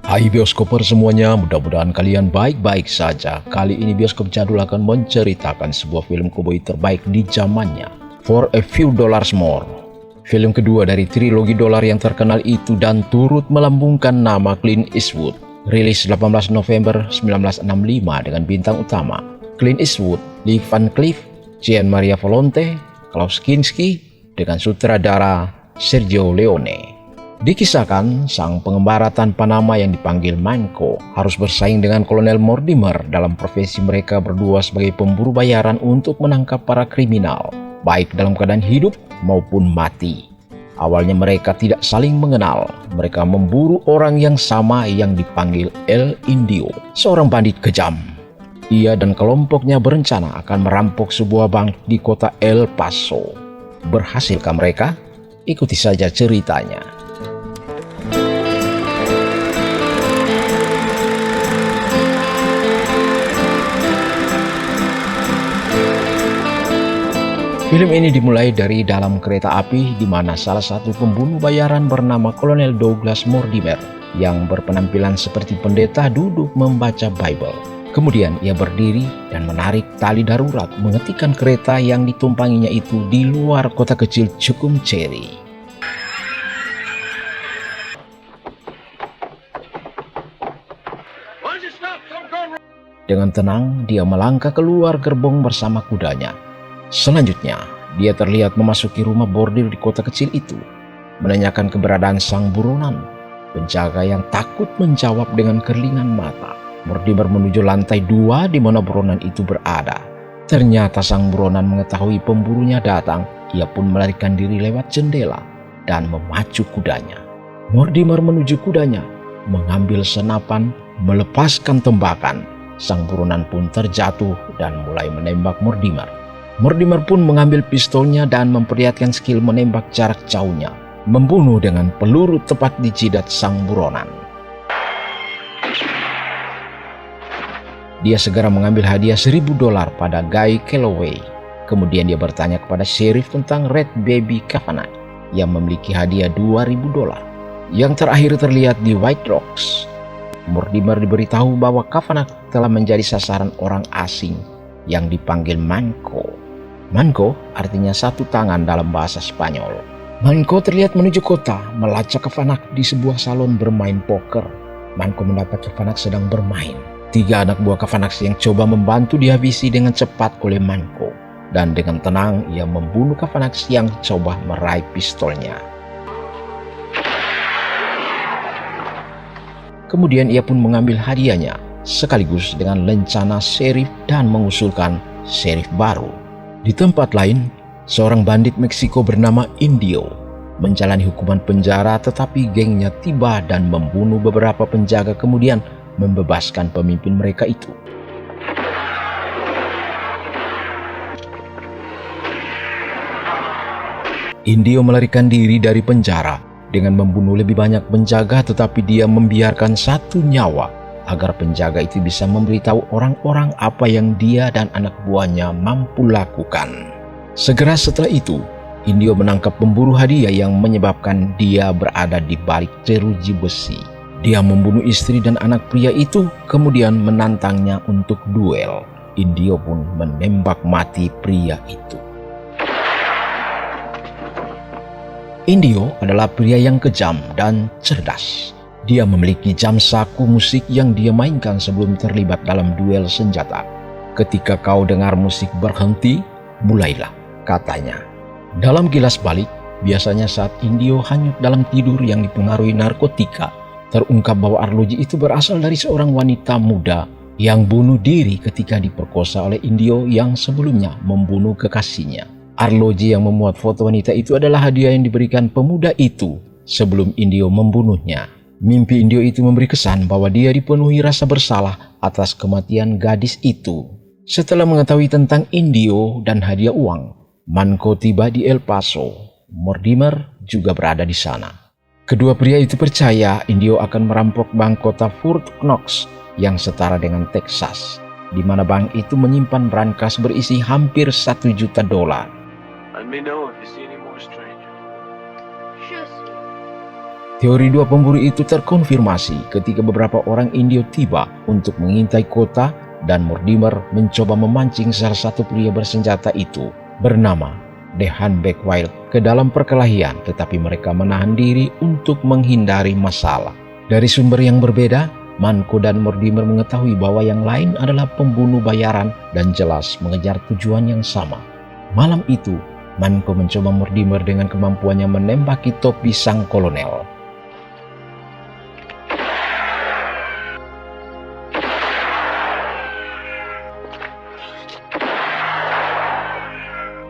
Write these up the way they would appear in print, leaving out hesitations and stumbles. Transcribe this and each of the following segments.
Hai bioskoper semuanya, mudah-mudahan kalian baik-baik saja. Kali ini Bioskop Jadul akan menceritakan sebuah film koboi terbaik di zamannya, For a Few Dollars More. Film kedua dari trilogi dolar yang terkenal itu dan turut melambungkan nama Clint Eastwood. Rilis 18 November 1965 dengan bintang utama Clint Eastwood, Lee Van Cleef, Jean Maria Volonté, Klaus Kinski, dengan sutradara Sergio Leone. Dikisahkan, sang pengembara tanpa nama yang dipanggil Manco harus bersaing dengan Kolonel Mortimer dalam profesi mereka berdua sebagai pemburu bayaran untuk menangkap para kriminal, baik dalam keadaan hidup maupun mati. Awalnya mereka tidak saling mengenal, mereka memburu orang yang sama yang dipanggil El Indio, seorang bandit kejam. Ia dan kelompoknya berencana akan merampok sebuah bank di kota El Paso. Berhasilkah mereka? Ikuti saja ceritanya. Film ini dimulai dari dalam kereta api di mana salah satu pembunuh bayaran bernama Kolonel Douglas Mortimer yang berpenampilan seperti pendeta duduk membaca Bible. Kemudian ia berdiri dan menarik tali darurat menghentikan kereta yang ditumpanginya itu di luar kota kecil Chukumcheri. Dengan tenang dia melangkah keluar gerbong bersama kudanya. Selanjutnya, dia terlihat memasuki rumah bordir di kota kecil itu, menanyakan keberadaan sang buronan. Penjaga yang takut menjawab dengan kerlingan mata. Mortimer menuju lantai 2 di mana buronan itu berada. Ternyata sang buronan mengetahui pemburunya datang, ia pun melarikan diri lewat jendela dan memacu kudanya. Mortimer menuju kudanya, mengambil senapan, melepaskan tembakan. Sang buronan pun terjatuh dan mulai menembak Mortimer. Mortimer pun mengambil pistolnya dan memperlihatkan skill menembak jarak jauhnya, membunuh dengan peluru tepat di jidat sang buronan. Dia segera mengambil hadiah $1.000 pada Guy Calloway. Kemudian dia bertanya kepada sheriff tentang Red Baby Kavanagh yang memiliki hadiah $2.000. Yang terakhir terlihat di White Rocks. Mortimer diberitahu bahwa Kavanagh telah menjadi sasaran orang asing yang dipanggil Manco. Manco artinya satu tangan dalam bahasa Spanyol. Manco terlihat menuju kota, melacak Kavanagh di sebuah salon bermain poker. Manco mendapat Kavanagh sedang bermain. 3 anak buah Kavanagh yang coba membantu dihabisi dengan cepat oleh Manco. Dan dengan tenang ia membunuh Kavanagh yang coba meraih pistolnya. Kemudian ia pun mengambil hadiahnya, sekaligus dengan lencana sheriff dan mengusulkan sheriff baru. Di tempat lain, seorang bandit Meksiko bernama Indio menjalani hukuman penjara, tetapi gengnya tiba dan membunuh beberapa penjaga kemudian membebaskan pemimpin mereka itu. Indio melarikan diri dari penjara dengan membunuh lebih banyak penjaga, tetapi dia membiarkan satu nyawa agar penjaga itu bisa memberitahu orang-orang apa yang dia dan anak buahnya mampu lakukan. Segera setelah itu, Indio menangkap pemburu hadiah yang menyebabkan dia berada di balik jeruji besi. Dia membunuh istri dan anak pria itu, kemudian menantangnya untuk duel. Indio pun menembak mati pria itu. Indio adalah pria yang kejam dan cerdas. Dia memiliki jam saku musik yang dia mainkan sebelum terlibat dalam duel senjata. Ketika kau dengar musik berhenti, mulailah, katanya. Dalam kilas balik, biasanya saat Indio hanyut dalam tidur yang dipengaruhi narkotika, terungkap bahwa arloji itu berasal dari seorang wanita muda yang bunuh diri ketika diperkosa oleh Indio yang sebelumnya membunuh kekasihnya. Arloji yang memuat foto wanita itu adalah hadiah yang diberikan pemuda itu sebelum Indio membunuhnya. Mimpi Indio itu memberi kesan bahwa dia dipenuhi rasa bersalah atas kematian gadis itu. Setelah mengetahui tentang Indio dan hadiah uang, Manco tiba di El Paso. Mortimer juga berada di sana. Kedua pria itu percaya Indio akan merampok bank kota Fort Knox yang setara dengan Texas, di mana bank itu menyimpan brankas berisi hampir $1 juta. Teori dua pemburu itu terkonfirmasi ketika beberapa orang Indio tiba untuk mengintai kota dan Mortimer mencoba memancing salah satu pria bersenjata itu bernama Dehan Beckwith ke dalam perkelahian, tetapi mereka menahan diri untuk menghindari masalah. Dari sumber yang berbeda, Manco dan Mortimer mengetahui bahwa yang lain adalah pembunuh bayaran dan jelas mengejar tujuan yang sama. Malam itu, Manco mencoba Mortimer dengan kemampuannya menembaki topi sang kolonel.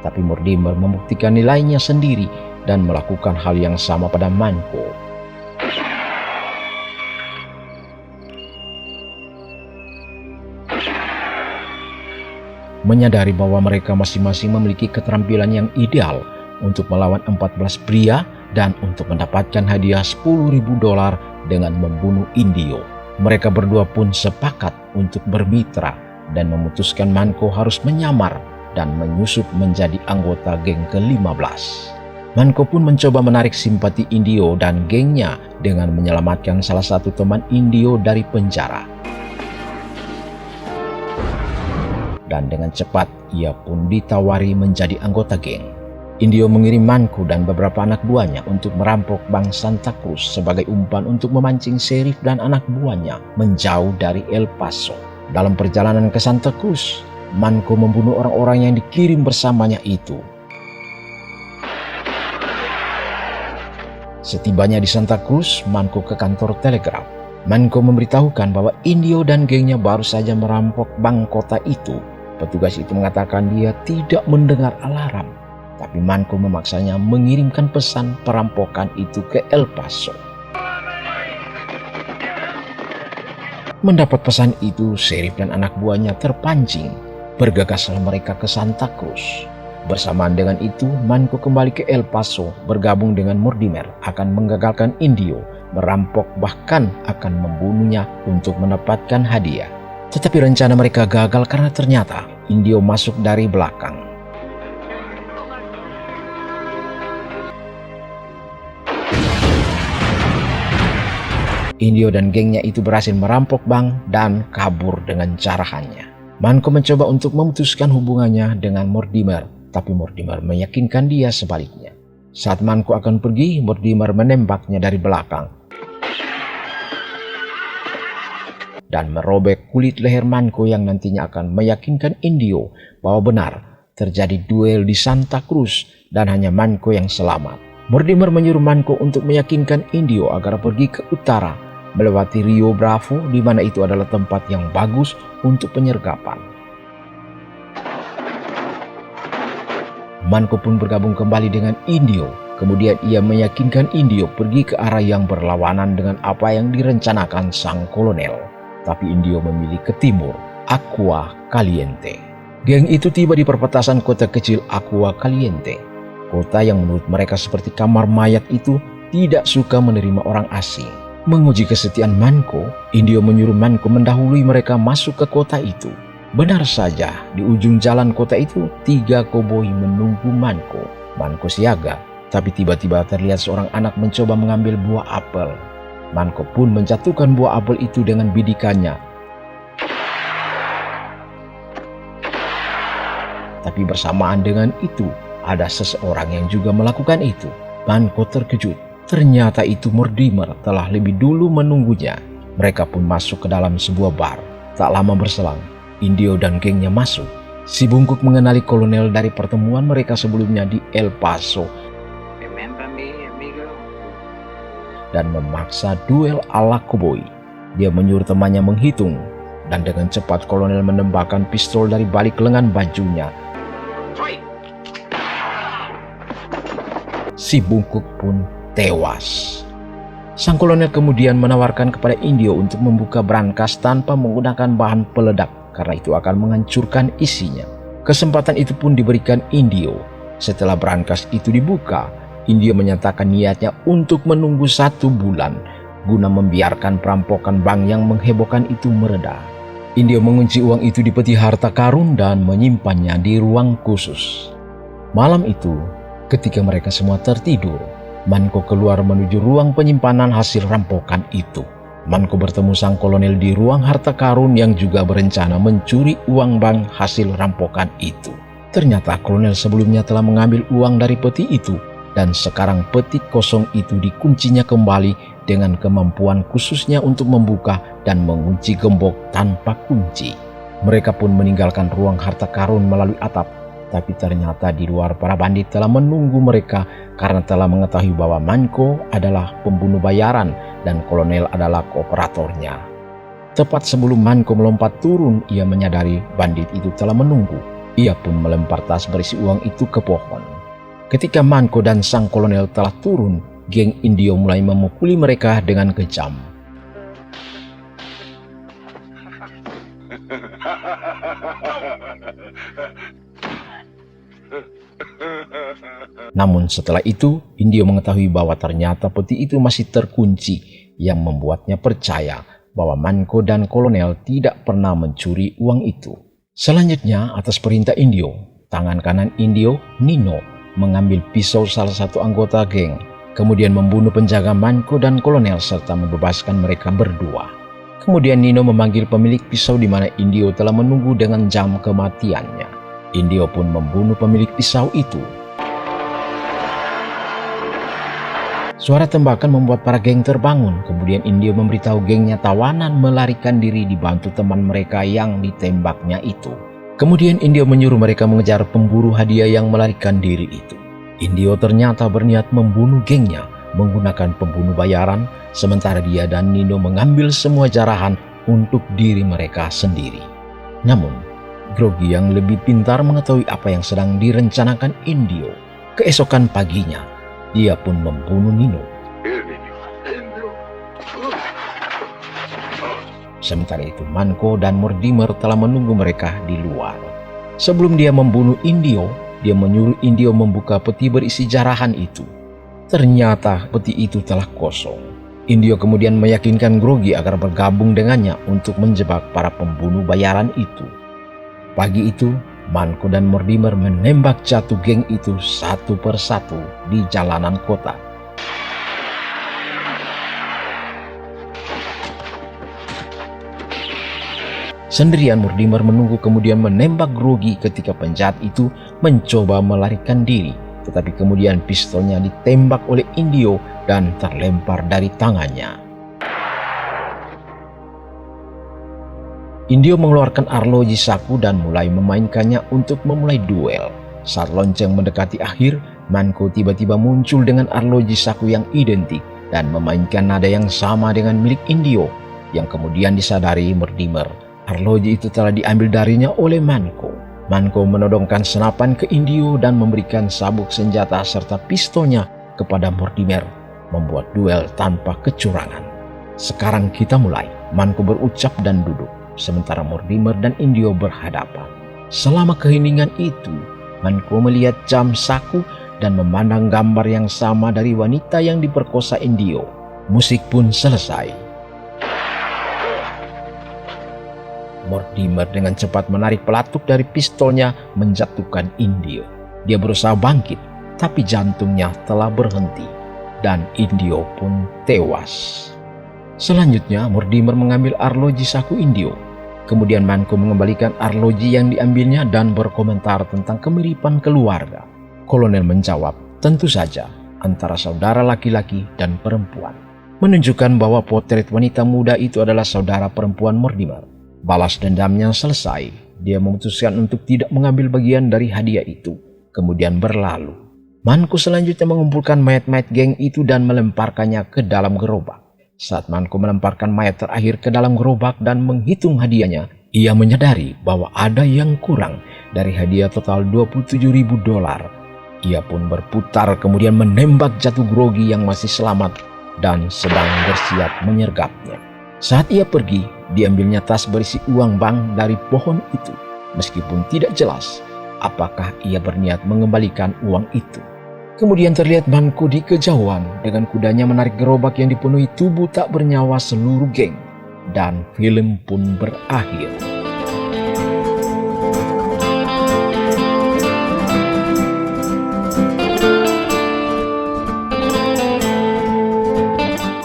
Tapi Mortimer membuktikan nilainya sendiri dan melakukan hal yang sama pada Manco. Menyadari bahwa mereka masing-masing memiliki keterampilan yang ideal untuk melawan 14 pria dan untuk mendapatkan hadiah $10.000 dengan membunuh Indio, mereka berdua pun sepakat untuk bermitra dan memutuskan Manco harus menyamar dan menyusup menjadi anggota geng ke-15. Manco pun mencoba menarik simpati Indio dan gengnya dengan menyelamatkan salah satu teman Indio dari penjara. Dan dengan cepat ia pun ditawari menjadi anggota geng. Indio mengirim Manco dan beberapa anak buahnya untuk merampok Bank Santa Cruz sebagai umpan untuk memancing sheriff dan anak buahnya menjauh dari El Paso. Dalam perjalanan ke Santa Cruz, Manco membunuh orang-orang yang dikirim bersamanya itu. Setibanya di Santa Cruz, Manco ke kantor telegraf. Manco memberitahukan bahwa Indio dan gengnya baru saja merampok bank kota itu. Petugas itu mengatakan dia tidak mendengar alarm, tapi Manco memaksanya mengirimkan pesan perampokan itu ke El Paso. Mendapat pesan itu, sheriff dan anak buahnya terpancing. Bergegaslah mereka ke Santa Cruz. Bersamaan dengan itu, Manco kembali ke El Paso bergabung dengan Mortimer akan menggagalkan Indio merampok, bahkan akan membunuhnya untuk mendapatkan hadiah. Tetapi rencana mereka gagal karena ternyata Indio masuk dari belakang. Indio dan gengnya itu berhasil merampok bank dan kabur dengan carahannya. Manco mencoba untuk memutuskan hubungannya dengan Mortimer, tapi Mortimer meyakinkan dia sebaliknya. Saat Manco akan pergi, Mortimer menembaknya dari belakang dan merobek kulit leher Manco yang nantinya akan meyakinkan Indio bahwa benar terjadi duel di Santa Cruz dan hanya Manco yang selamat. Mortimer menyuruh Manco untuk meyakinkan Indio agar pergi ke utara, melewati Rio Bravo, di mana itu adalah tempat yang bagus untuk penyergapan. Manco pun bergabung kembali dengan Indio. Kemudian ia meyakinkan Indio pergi ke arah yang berlawanan dengan apa yang direncanakan sang kolonel. Tapi Indio memilih ke timur, Aqua Caliente. Geng itu tiba di perbatasan kota kecil Aqua Caliente. Kota yang menurut mereka seperti kamar mayat itu tidak suka menerima orang asing. Menguji kesetiaan Manco, Indio menyuruh Manco mendahului mereka masuk ke kota itu. Benar saja, di ujung jalan kota itu 3 koboi menunggu Manco. Manco siaga, tapi tiba-tiba terlihat seorang anak mencoba mengambil buah apel. Manco pun menjatuhkan buah apel itu dengan bidikannya. Tapi bersamaan dengan itu, ada seseorang yang juga melakukan itu. Manco terkejut. Ternyata itu Mortimer telah lebih dulu menunggunya. Mereka pun masuk ke dalam sebuah bar. Tak lama berselang, Indio dan gengnya masuk. Si bungkuk mengenali kolonel dari pertemuan mereka sebelumnya di El Paso dan memaksa duel ala koboi. Dia menyuruh temannya menghitung, dan dengan cepat kolonel menembakkan pistol dari balik lengan bajunya. Si bungkuk pun tewas. Sang kolonel kemudian menawarkan kepada Indio untuk membuka brankas tanpa menggunakan bahan peledak karena itu akan menghancurkan isinya. Kesempatan itu pun diberikan Indio. Setelah brankas itu dibuka, Indio menyatakan niatnya untuk menunggu 1 bulan guna membiarkan perampokan bank yang menghebohkan itu mereda. Indio mengunci uang itu di peti harta karun dan menyimpannya di ruang khusus. Malam itu, ketika mereka semua tertidur, Manko keluar menuju ruang penyimpanan hasil rampokan itu. Manko bertemu sang kolonel di ruang harta karun yang juga berencana mencuri uang bank hasil rampokan itu. Ternyata kolonel sebelumnya telah mengambil uang dari peti itu, dan sekarang peti kosong itu dikuncinya kembali dengan kemampuan khususnya untuk membuka dan mengunci gembok tanpa kunci. Mereka pun meninggalkan ruang harta karun melalui atap, tapi ternyata di luar para bandit telah menunggu mereka karena telah mengetahui bahwa Manko adalah pembunuh bayaran dan kolonel adalah kooperatornya. Tepat sebelum Manko melompat turun, ia menyadari bandit itu telah menunggu. Ia pun melempar tas berisi uang itu ke pohon. Ketika Manko dan sang kolonel telah turun, geng Indio mulai memukuli mereka dengan kejam. Namun setelah itu, Indio mengetahui bahwa ternyata peti itu masih terkunci, yang membuatnya percaya bahwa Manko dan kolonel tidak pernah mencuri uang itu. Selanjutnya, atas perintah Indio, tangan kanan Indio, Nino, mengambil pisau salah satu anggota geng, kemudian membunuh penjaga Manko dan kolonel serta membebaskan mereka berdua. Kemudian Nino memanggil pemilik pisau di mana Indio telah menunggu dengan jam kematiannya. Indio pun membunuh pemilik pisau itu. Suara tembakan membuat para geng terbangun. Kemudian Indio memberitahu gengnya tawanan melarikan diri dibantu teman mereka yang ditembaknya itu. Kemudian Indio menyuruh mereka mengejar pemburu hadiah yang melarikan diri itu. Indio ternyata berniat membunuh gengnya menggunakan pembunuh bayaran, sementara dia dan Nino mengambil semua jarahan untuk diri mereka sendiri. Namun, Grogi yang lebih pintar mengetahui apa yang sedang direncanakan Indio. Keesokan paginya, dia pun membunuh Nino. Sementara itu Manko dan Mortimer telah menunggu mereka di luar. Sebelum dia membunuh Indio, dia menyuruh Indio membuka peti berisi jarahan itu. Ternyata peti itu telah kosong. Indio kemudian meyakinkan Grogi agar bergabung dengannya untuk menjebak para pembunuh bayaran itu. Pagi itu, Manko dan Mortimer menembak jatuh geng itu satu persatu di jalanan kota. Sendirian Mortimer menunggu kemudian menembak Grogi ketika penjahat itu mencoba melarikan diri. Tetapi kemudian pistolnya ditembak oleh Indio dan terlempar dari tangannya. Indio mengeluarkan arloji saku dan mulai memainkannya untuk memulai duel. Saat lonceng mendekati akhir, Manko tiba-tiba muncul dengan arloji saku yang identik dan memainkan nada yang sama dengan milik Indio, yang kemudian disadari Mortimer. Arloji itu telah diambil darinya oleh Manko. Manko menodongkan senapan ke Indio dan memberikan sabuk senjata serta pistolnya kepada Mortimer, membuat duel tanpa kecurangan. Sekarang kita mulai, Manko berucap dan duduk, sementara Mortimer dan Indio berhadapan. Selama keheningan itu, Manko melihat jam saku dan memandang gambar yang sama dari wanita yang diperkosa Indio. Musik pun selesai. Mortimer dengan cepat menarik pelatuk dari pistolnya menjatuhkan Indio. Dia berusaha bangkit, tapi jantungnya telah berhenti dan Indio pun tewas. Selanjutnya Mortimer mengambil arloji saku Indio. Kemudian Manko mengembalikan arloji yang diambilnya dan berkomentar tentang kemiripan keluarga. Kolonel menjawab, tentu saja antara saudara laki-laki dan perempuan, menunjukkan bahwa potret wanita muda itu adalah saudara perempuan Mortimer. Balas dendamnya selesai, dia memutuskan untuk tidak mengambil bagian dari hadiah itu, kemudian berlalu. Manko selanjutnya mengumpulkan mayat-mayat geng itu dan melemparkannya ke dalam gerobak. Saat Manko melemparkan mayat terakhir ke dalam gerobak dan menghitung hadiahnya, ia menyadari bahwa ada yang kurang dari hadiah total $27.000. Ia pun berputar kemudian menembak jatuh Grogi yang masih selamat dan sedang bersiap menyergapnya. Saat ia pergi, diambilnya tas berisi uang bank dari pohon itu, meskipun tidak jelas apakah ia berniat mengembalikan uang itu. Kemudian terlihat Manko di kejauhan dengan kudanya menarik gerobak yang dipenuhi tubuh tak bernyawa seluruh geng. Dan film pun berakhir.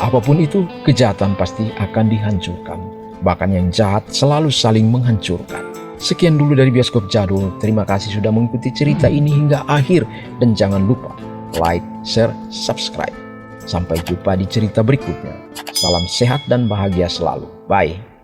Apapun itu, kejahatan pasti akan dihancurkan. Bahkan yang jahat selalu saling menghancurkan. Sekian dulu dari Bioskop Jadul. Terima kasih sudah mengikuti cerita ini hingga akhir. Dan jangan lupa like, share, subscribe. Sampai jumpa di cerita berikutnya. Salam sehat dan bahagia selalu. Bye.